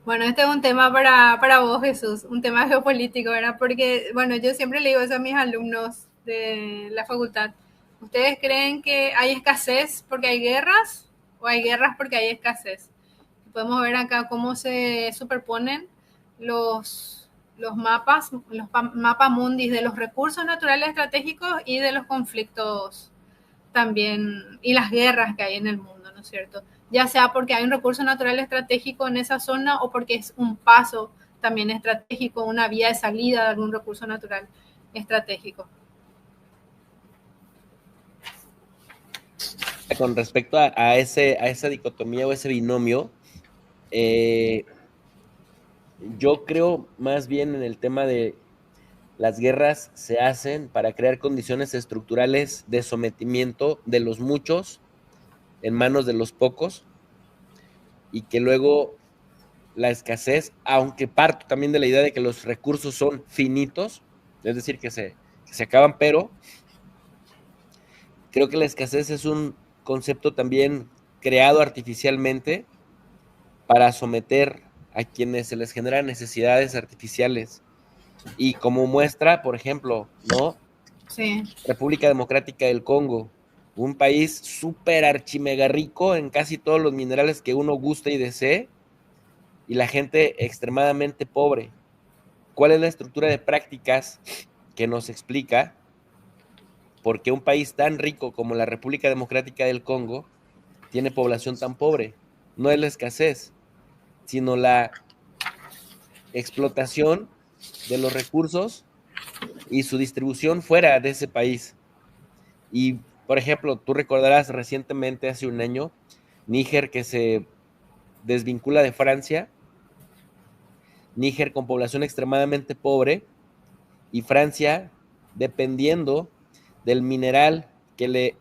Bueno, este es un tema para vos, Jesús, un tema geopolítico, ¿verdad? Porque, bueno, yo siempre le digo eso a mis alumnos de la facultad. ¿Ustedes creen que hay escasez porque hay guerras o hay guerras porque hay escasez? Podemos ver acá cómo se superponen los mapas, mapas mundis de los recursos naturales estratégicos y de los conflictos también y las guerras que hay en el mundo, ¿no es cierto? Ya sea porque hay un recurso natural estratégico en esa zona o porque es un paso también estratégico, una vía de salida de algún recurso natural estratégico. Con respecto a esa dicotomía o ese binomio, eh, yo creo más bien en el tema de las guerras se hacen para crear condiciones estructurales de sometimiento de los muchos en manos de los pocos y que luego la escasez, aunque parto también de la idea de que los recursos son finitos, es decir, que se acaban, pero creo que la escasez es un concepto también creado artificialmente para someter a quienes se les generan necesidades artificiales. Y como muestra, por ejemplo, ¿no? Sí, República Democrática del Congo, un país súper archimega rico en casi todos los minerales que uno guste y desee, y la gente extremadamente pobre. ¿Cuál es la estructura de prácticas que nos explica por qué un país tan rico como la República Democrática del Congo tiene población tan pobre? No es la escasez, sino la explotación de los recursos y su distribución fuera de ese país. Y, por ejemplo, tú recordarás recientemente, hace un año, Níger que se desvincula de Francia, Níger con población extremadamente pobre y Francia dependiendo del mineral que le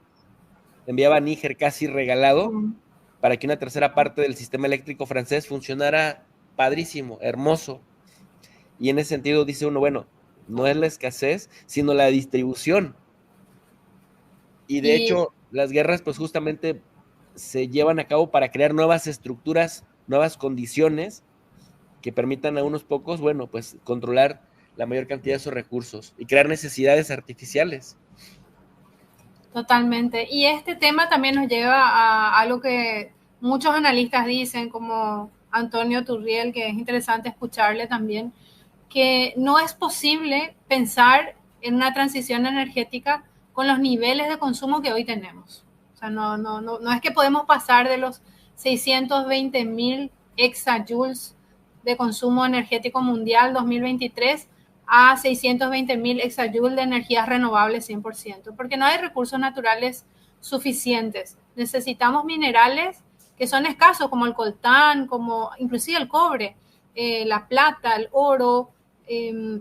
enviaba a Níger casi regalado para que una tercera parte del sistema eléctrico francés funcionara padrísimo, hermoso. Y en ese sentido dice uno, bueno, no es la escasez, sino la distribución. Y de y hecho, las guerras pues justamente se llevan a cabo para crear nuevas estructuras, nuevas condiciones que permitan a unos pocos, bueno, pues controlar la mayor cantidad de esos recursos y crear necesidades artificiales. totalmente. Y este tema también nos lleva a algo que muchos analistas dicen, como Antonio Turriel, que es interesante escucharle también, que no es posible pensar en una transición energética con los niveles de consumo que hoy tenemos. O sea, no es que podemos pasar de los 620.000 exajoules de consumo energético mundial 2023 a 620.000 exajoules de energías renovables 100%, porque no hay recursos naturales suficientes. Necesitamos minerales que son escasos, como el coltán, como inclusive el cobre, la plata, el oro,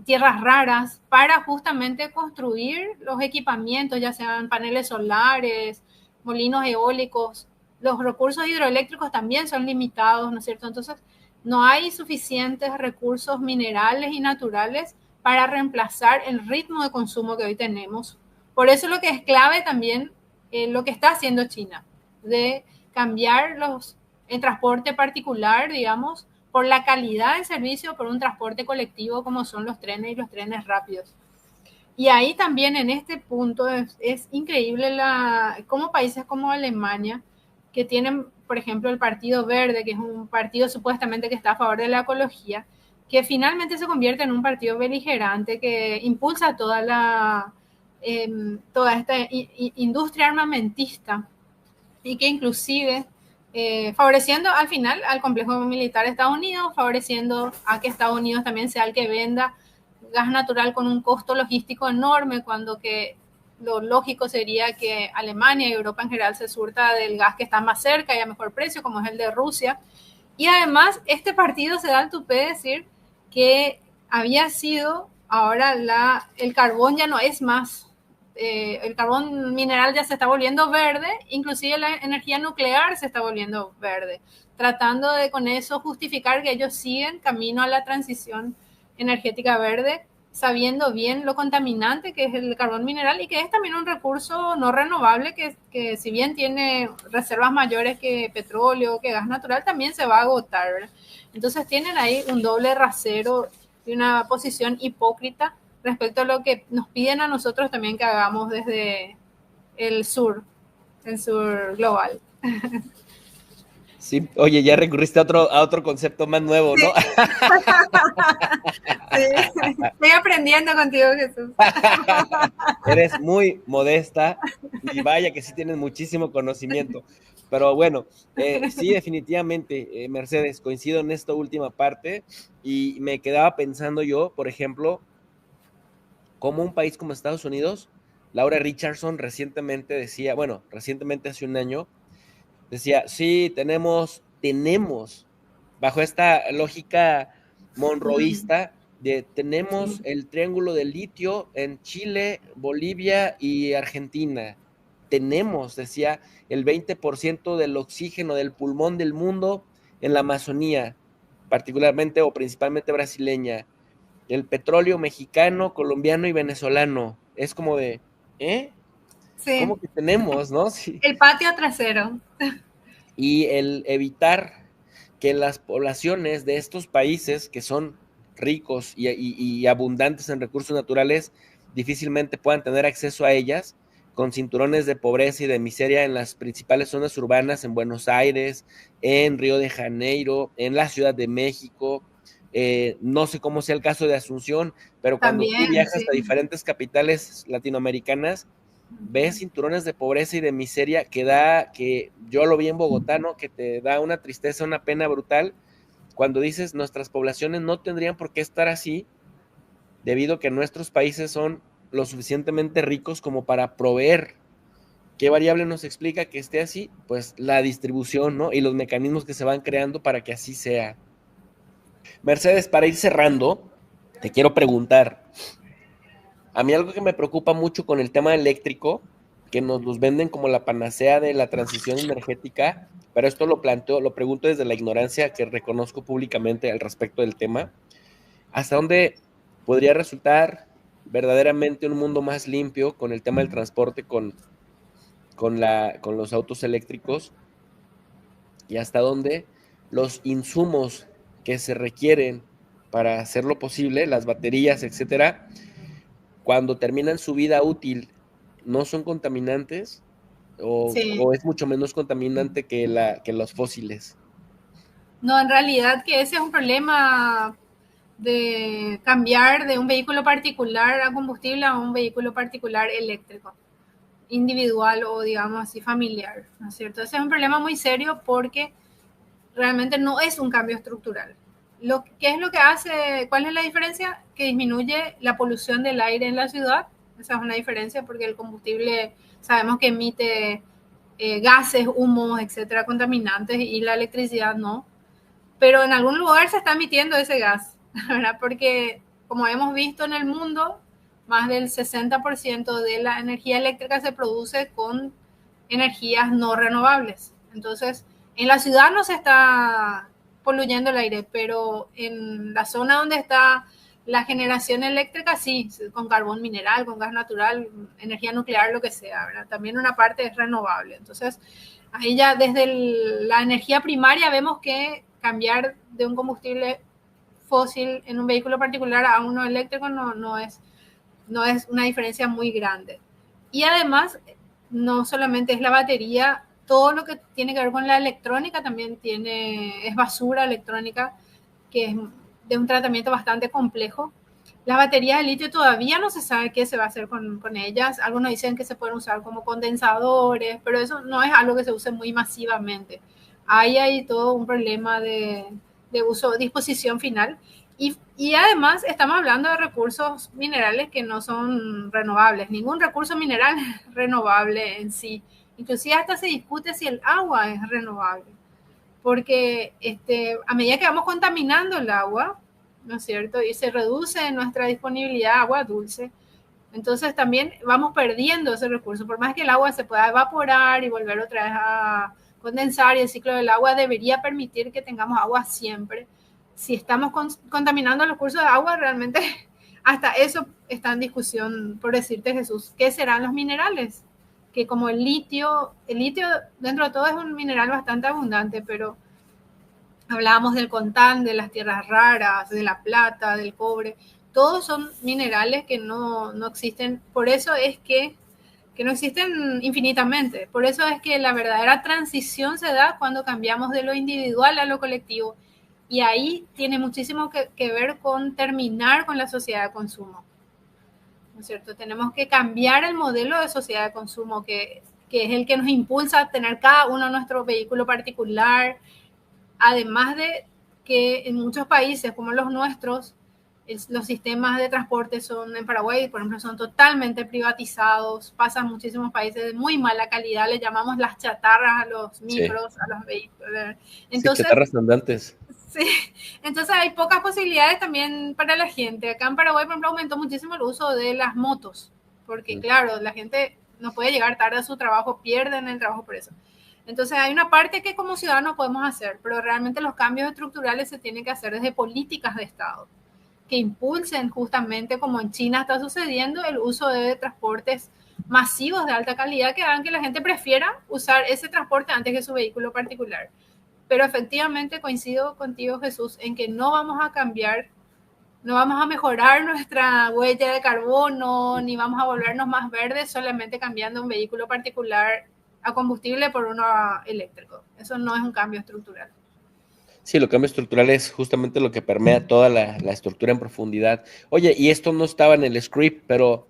tierras raras, para justamente construir los equipamientos, ya sean paneles solares, molinos eólicos. Los recursos hidroeléctricos también son limitados, ¿no es cierto? Entonces, no hay suficientes recursos minerales y naturales para reemplazar el ritmo de consumo que hoy tenemos. Por eso lo que es clave también, lo que está haciendo China, de cambiar el transporte particular, digamos, por la calidad del servicio, por un transporte colectivo como son los trenes y los trenes rápidos. Y ahí también en este punto es increíble cómo países como Alemania, que tienen, por ejemplo, el Partido Verde, que es un partido supuestamente que está a favor de la ecología, que finalmente se convierte en un partido beligerante que impulsa toda esta industria armamentista y que inclusive favoreciendo al final al complejo militar de Estados Unidos, favoreciendo a que Estados Unidos también sea el que venda gas natural con un costo logístico enorme, cuando que lo lógico sería que Alemania y Europa en general se surta del gas que está más cerca y a mejor precio, como es el de Rusia. Y además, este partido se da el tupé de decir que había sido, ahora el carbón ya no es más, el carbón mineral ya se está volviendo verde, inclusive la energía nuclear se está volviendo verde, tratando de con eso justificar que ellos siguen camino a la transición energética verde sabiendo bien lo contaminante que es el carbón mineral y que es también un recurso no renovable que si bien tiene reservas mayores que petróleo, que gas natural, también se va a agotar, ¿verdad? Entonces tienen ahí un doble rasero y una posición hipócrita respecto a lo que nos piden a nosotros también que hagamos desde el sur global. Sí, oye, ya recurriste a otro concepto más nuevo, Sí, ¿no? sí. Estoy aprendiendo contigo, Jesús. Eres muy modesta y vaya que sí tienes muchísimo conocimiento. Pero bueno, sí, definitivamente, Mercedes, coincido en esta última parte y me quedaba pensando yo, por ejemplo, como un país como Estados Unidos, Laura Richardson recientemente decía, bueno, recientemente hace un año, decía, sí, tenemos, bajo esta lógica monroísta, tenemos Sí. el triángulo del litio en Chile, Bolivia y Argentina. Tenemos, decía, el 20% del oxígeno del pulmón del mundo en la Amazonía, particularmente o principalmente brasileña. El petróleo mexicano, colombiano y venezolano. Es como de, ¿eh? Sí. ¿Cómo que tenemos, no? Sí. El patio trasero. Y el evitar que las poblaciones de estos países que son ricos y abundantes en recursos naturales difícilmente puedan tener acceso a ellas, con cinturones de pobreza y de miseria en las principales zonas urbanas, en Buenos Aires, en Río de Janeiro, en la Ciudad de México. No sé cómo sea el caso de Asunción, pero cuando tú También, viajas sí. a diferentes capitales latinoamericanas, ves cinturones de pobreza y de miseria que yo lo vi en Bogotá, ¿no? Que te da una tristeza, una pena brutal cuando dices nuestras poblaciones no tendrían por qué estar así, debido a que nuestros países son lo suficientemente ricos como para proveer. ¿Qué variable nos explica que esté así? Pues la distribución, ¿no? Y los mecanismos que se van creando para que así sea. Mercedes, para ir cerrando, te quiero preguntar, a mí algo que me preocupa mucho con el tema eléctrico, que nos los venden como la panacea de la transición energética, pero esto lo planteo, lo pregunto desde la ignorancia que reconozco públicamente al respecto del tema, ¿hasta dónde podría resultar verdaderamente un mundo más limpio con el tema del transporte, con los autos eléctricos y hasta dónde los insumos que se requieren para hacerlo posible, las baterías, etcétera, cuando terminan su vida útil, no son contaminantes Sí. o es mucho menos contaminante que, que los fósiles? No, en realidad que ese es un problema de cambiar de un vehículo particular a combustible a un vehículo particular eléctrico, individual o digamos así familiar, ¿no es cierto? Ese es un problema muy serio porque realmente no es un cambio estructural. ¿Qué es lo que hace? ¿Cuál es la diferencia? Que disminuye la polución del aire en la ciudad. Esa es una diferencia porque el combustible sabemos que emite gases, humos, etcétera, contaminantes y la electricidad no. Pero en algún lugar se está emitiendo ese gas, ¿verdad? Porque como hemos visto en el mundo, más del 60% de la energía eléctrica se produce con energías no renovables. Entonces, en la ciudad no se está poluyendo el aire, pero en la zona donde está la generación eléctrica, sí, con carbón mineral, con gas natural, energía nuclear, lo que sea, ¿verdad? También una parte es renovable. Entonces, ahí ya desde la energía primaria vemos que cambiar de un combustible fósil en un vehículo particular a uno eléctrico no es una diferencia muy grande. Y además, no solamente es la batería, todo lo que tiene que ver con la electrónica también es basura electrónica, que es de un tratamiento bastante complejo. Las baterías de litio todavía no se sabe qué se va a hacer con ellas. Algunos dicen que se pueden usar como condensadores, pero eso no es algo que se use muy masivamente. Ahí hay todo un problema de uso, disposición final. Y además estamos hablando de recursos minerales que no son renovables. Ningún recurso mineral es renovable en sí. Inclusive hasta se discute si el agua es renovable. Porque a medida que vamos contaminando el agua, ¿no es cierto? Y se reduce nuestra disponibilidad de agua dulce, entonces también vamos perdiendo ese recurso. Por más que el agua se pueda evaporar y volver otra vez a condensar y el ciclo del agua debería permitir que tengamos agua siempre. Si estamos contaminando los cursos de agua, realmente hasta eso está en discusión, por decirte, Jesús, ¿qué serán los minerales? Que como el litio dentro de todo es un mineral bastante abundante, pero hablábamos del coltán, de las tierras raras, de la plata, del cobre, todos son minerales que no existen, por eso es que no existen infinitamente, por eso es que la verdadera transición se da cuando cambiamos de lo individual a lo colectivo, y ahí tiene muchísimo que ver con terminar con la sociedad de consumo, ¿no es cierto? Tenemos que cambiar el modelo de sociedad de consumo que es el que nos impulsa a tener cada uno nuestro vehículo particular, además de que en muchos países como los nuestros, los sistemas de transporte son, en Paraguay, por ejemplo, son totalmente privatizados, pasan muchísimos países de muy mala calidad, le llamamos las chatarras a los Sí, micros, a los vehículos. sí, Entonces, chatarras andantes. sí, entonces hay pocas posibilidades también para la gente. Acá en Paraguay, por ejemplo, aumentó muchísimo el uso de las motos, porque claro, la gente no puede llegar tarde a su trabajo, pierden el trabajo por eso. Entonces hay una parte que como ciudadanos podemos hacer, pero realmente los cambios estructurales se tienen que hacer desde políticas de Estado, que impulsen justamente, como en China está sucediendo, el uso de transportes masivos de alta calidad que hagan que la gente prefiera usar ese transporte antes que su vehículo particular. Pero efectivamente coincido contigo, Jesús, en que no vamos a cambiar, no vamos a mejorar nuestra huella de carbono, ni vamos a volvernos más verdes solamente cambiando un vehículo particular a combustible por uno eléctrico. Eso no es un cambio estructural. Sí, lo cambio estructural es justamente lo que permea toda la estructura en profundidad. Oye, y esto no estaba en el script, pero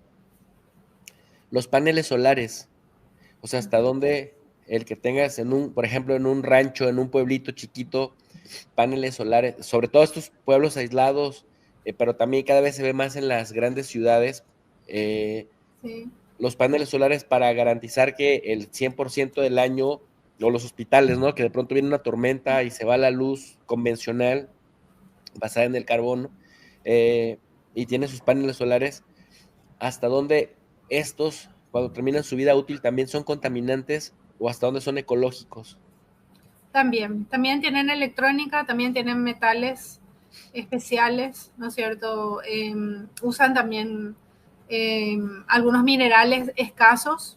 los paneles solares, o sea, hasta dónde el que tengas en un, por ejemplo, en un rancho, en un pueblito chiquito, paneles solares, sobre todo estos pueblos aislados, pero también cada vez se ve más en las grandes ciudades, eh, Sí. los paneles solares para garantizar que el 100% del año, o los hospitales, ¿no? Que de pronto viene una tormenta y se va la luz convencional basada en el carbono, eh, y tiene sus paneles solares, hasta dónde estos, cuando terminan su vida útil, también son contaminantes o hasta dónde son ecológicos. También tienen electrónica, también tienen metales especiales, ¿no es cierto? Usan también algunos minerales escasos.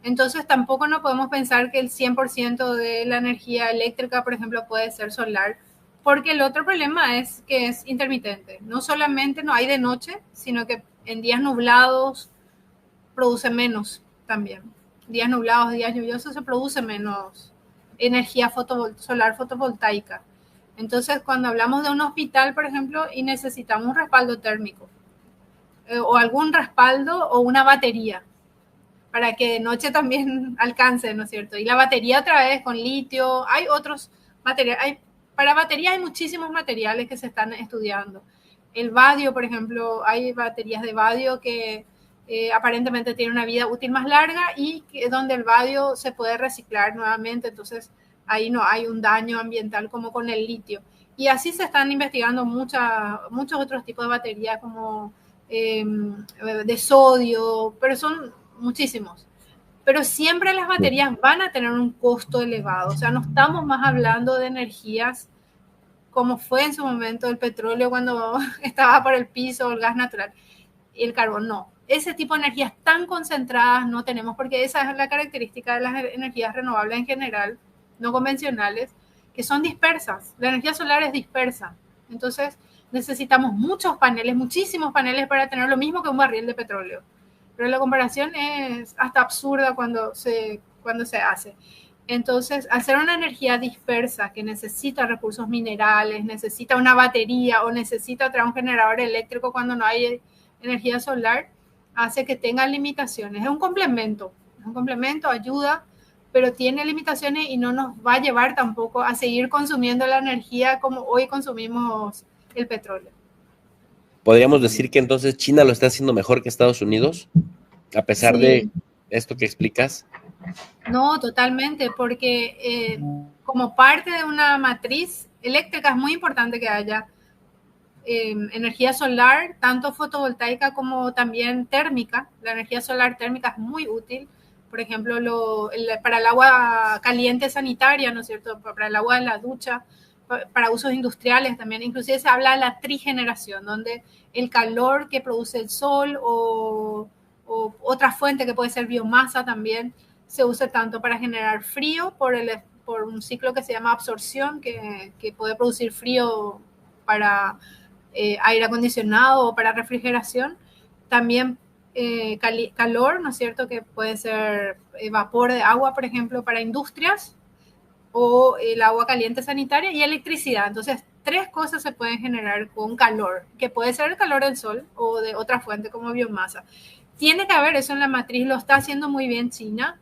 Entonces tampoco no podemos pensar que el 100% de la energía eléctrica, por ejemplo, puede ser solar, porque el otro problema es que es intermitente. No solamente no hay de noche, sino que en días nublados produce menos también. Días nublados, días lluviosos se produce menos energía solar fotovoltaica. Entonces, cuando hablamos de un hospital, por ejemplo, y necesitamos un respaldo térmico, o algún respaldo o una batería, para que de noche también alcance, ¿no es cierto? Y la batería otra vez con litio, hay otros materiales, para batería hay muchísimos materiales que se están estudiando. El vadio, por ejemplo, hay baterías de vadio que aparentemente tienen una vida útil más larga y que, donde el vadio se puede reciclar nuevamente, entonces ahí no hay un daño ambiental como con el litio. Y así se están investigando muchos otros tipos de baterías como de sodio, pero son muchísimos. Pero siempre las baterías van a tener un costo elevado, o sea, no estamos más hablando de energías como fue en su momento el petróleo cuando estaba por el piso, el gas natural y el carbón, no. Ese tipo de energías tan concentradas no tenemos, porque esa es la característica de las energías renovables en general, no convencionales, que son dispersas. La energía solar es dispersa. Entonces necesitamos muchos paneles, muchísimos paneles para tener lo mismo que un barril de petróleo. Pero la comparación es hasta absurda cuando se hace. Entonces, al ser una energía dispersa que necesita recursos minerales, necesita una batería o necesita traer un generador eléctrico cuando no hay energía solar, hace que tenga limitaciones. Es un complemento, ayuda, pero tiene limitaciones y no nos va a llevar tampoco a seguir consumiendo la energía como hoy consumimos el petróleo. ¿Podríamos decir que entonces China lo está haciendo mejor que Estados Unidos, a pesar de Sí, esto que explicas? no, totalmente, porque como parte de una matriz eléctrica es muy importante que haya energía solar, tanto fotovoltaica como también térmica. La energía solar térmica es muy útil, por ejemplo, para el agua caliente sanitaria, ¿no es cierto? Para el agua de la ducha, para usos industriales también. Inclusive se habla de la trigeneración, donde el calor que produce el sol o otra fuente que puede ser biomasa también se usa tanto para generar frío por un ciclo que se llama absorción, que puede producir frío para aire acondicionado o para refrigeración. También calor, ¿no es cierto? Que puede ser vapor de agua, por ejemplo, para industrias, o el agua caliente sanitaria y electricidad. Entonces, tres cosas se pueden generar con calor, que puede ser el calor del sol o de otra fuente como biomasa. Tiene que haber eso en la matriz, lo está haciendo muy bien China,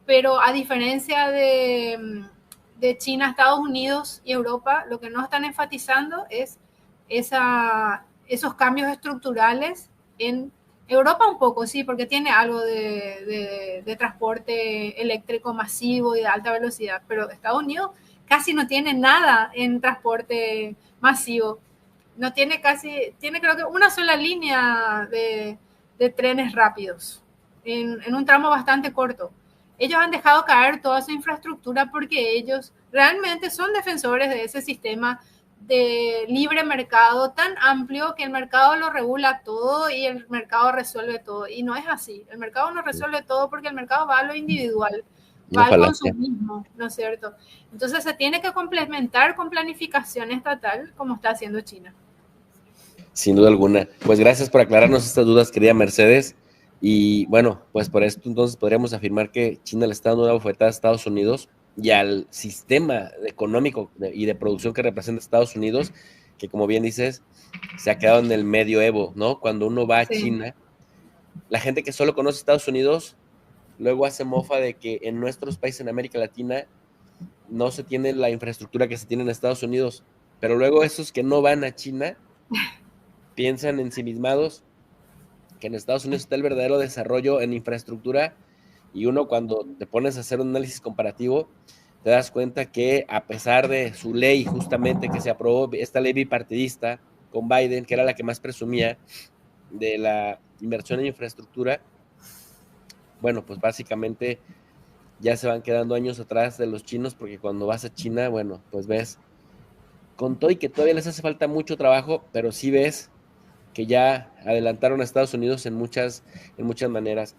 pero a diferencia de China, Estados Unidos y Europa, lo que no están enfatizando es esos cambios estructurales en Europa un poco, sí, porque tiene algo de transporte eléctrico masivo y de alta velocidad, pero Estados Unidos casi no tiene nada en transporte masivo. No tiene tiene creo que una sola línea de trenes rápidos en un tramo bastante corto. Ellos han dejado caer toda su infraestructura porque ellos realmente son defensores de ese sistema de libre mercado tan amplio que el mercado lo regula todo y el mercado resuelve todo. Y no es así. El mercado no resuelve todo porque el mercado va a lo individual, va al consumismo, ¿no es cierto? Entonces se tiene que complementar con planificación estatal como está haciendo China. Sin duda alguna. Pues gracias por aclararnos estas dudas, querida Mercedes. Y bueno, pues por esto entonces podríamos afirmar que China le está dando una bofetada a Estados Unidos y al sistema económico y de producción que representa Estados Unidos, que como bien dices, se ha quedado en el medioevo, ¿no? Cuando uno va a China, la gente que solo conoce Estados Unidos, luego hace mofa de que en nuestros países en América Latina no se tiene la infraestructura que se tiene en Estados Unidos, pero luego esos que no van a China piensan ensimismados que en Estados Unidos está el verdadero desarrollo en infraestructura y uno cuando te pones a hacer un análisis comparativo te das cuenta que a pesar de su ley justamente que se aprobó, esta ley bipartidista con Biden, que era la que más presumía de la inversión en infraestructura, bueno, pues básicamente ya se van quedando años atrás de los chinos porque cuando vas a China, bueno, pues ves con todo y que todavía les hace falta mucho trabajo, pero sí ves que ya adelantaron a Estados Unidos en muchas maneras.